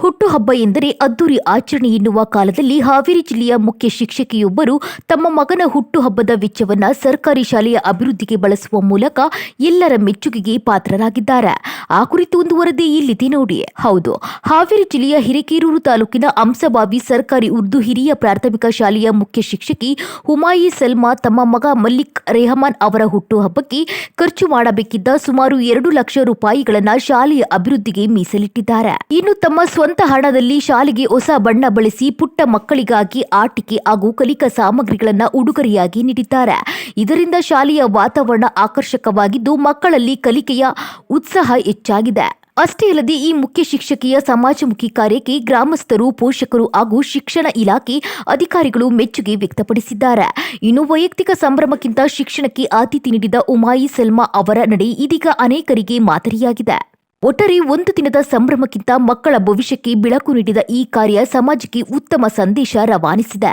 ಹುಟ್ಟುಹಬ್ಬ ಎಂದರೆ ಅದ್ದೂರಿ ಆಚರಣೆ ಎನ್ನುವ ಕಾಲದಲ್ಲಿ ಹಾವೇರಿ ಜಿಲ್ಲೆಯ ಮುಖ್ಯ ಶಿಕ್ಷಕಿಯೊಬ್ಬರು ತಮ್ಮ ಮಗನ ಹುಟ್ಟುಹಬ್ಬದ ವೆಚ್ಚವನ್ನ ಸರ್ಕಾರಿ ಶಾಲೆಯ ಅಭಿವೃದ್ಧಿಗೆ ಬಳಸುವ ಮೂಲಕ ಎಲ್ಲರ ಮೆಚ್ಚುಗೆಗೆ ಪಾತ್ರರಾಗಿದ್ದಾರೆ. ಆ ಕುರಿತು ಒಂದು ವರದಿ ಇಲ್ಲಿದೆ ನೋಡಿ. ಹೌದು, ಹಾವೇರಿ ಜಿಲ್ಲೆಯ ಹಿರೇಕೆರೂರು ತಾಲೂಕಿನ ಅಂಸಬಾವಿ ಸರ್ಕಾರಿ ಉರ್ದು ಹಿರಿಯ ಪ್ರಾಥಮಿಕ ಶಾಲೆಯ ಮುಖ್ಯ ಶಿಕ್ಷಕಿ ಹುಮಾಯಿ ಸಲ್ಮಾ ತಮ್ಮ ಮಗ ಮಲ್ಲಿಕ್ ರೆಹಮಾನ್ ಅವರ ಹುಟ್ಟುಹಬ್ಬಕ್ಕೆ ಖರ್ಚು ಮಾಡಬೇಕಿದ್ದ ಸುಮಾರು 2 ಲಕ್ಷ ರೂಪಾಯಿಗಳನ್ನ ಶಾಲೆಯ ಅಭಿವೃದ್ಧಿಗೆ ಮೀಸಲಿಟ್ಟಿದ್ದಾರೆ. ಇನ್ನು ತಮ್ಮ ಸ್ವಂತ ಹಣದಲ್ಲಿ ಶಾಲೆಗೆ ಹೊಸ ಬಣ್ಣ ಬಳಸಿ ಪುಟ್ಟ ಮಕ್ಕಳಿಗಾಗಿ ಆಟಿಕೆ ಹಾಗೂ ಕಲಿಕಾ ಸಾಮಗ್ರಿಗಳನ್ನು ಉಡುಗೊರೆಯಾಗಿ ನೀಡಿದ್ದಾರೆ. ಇದರಿಂದ ಶಾಲೆಯ ವಾತಾವರಣ ಆಕರ್ಷಕವಾಗಿದ್ದು ಮಕ್ಕಳಲ್ಲಿ ಕಲಿಕೆಯ ಉತ್ಸಾಹ ಹೆಚ್ಚಾಗಿದೆ. ಅಷ್ಟೇ ಅಲ್ಲದೆ ಈ ಮುಖ್ಯ ಶಿಕ್ಷಕಿಯ ಸಮಾಜಮುಖಿ ಕಾರ್ಯಕ್ಕೆ ಗ್ರಾಮಸ್ಥರು, ಪೋಷಕರು ಹಾಗೂ ಶಿಕ್ಷಣ ಇಲಾಖೆ ಅಧಿಕಾರಿಗಳು ಮೆಚ್ಚುಗೆ ವ್ಯಕ್ತಪಡಿಸಿದ್ದಾರೆ. ಇನ್ನು ವೈಯಕ್ತಿಕ ಸಂಭ್ರಮಕ್ಕಿಂತ ಶಿಕ್ಷಣಕ್ಕೆ ಆದ್ಯತೆ ನೀಡಿದ ಉಮಾಯಿ ಸಲ್ಮಾ ಅವರ ನಡೆ ಇದೀಗ ಅನೇಕರಿಗೆ ಮಾದರಿಯಾಗಿದೆ. ಒಟ್ಟಾರೆ ಒಂದು ದಿನದ ಸಂಭ್ರಮಕ್ಕಿಂತ ಮಕ್ಕಳ ಭವಿಷ್ಯಕ್ಕೆ ಬೆಳಕು ನೀಡಿದ ಈ ಕಾರ್ಯ ಸಮಾಜಕ್ಕೆ ಉತ್ತಮ ಸಂದೇಶ ರವಾನಿಸಿದೆ.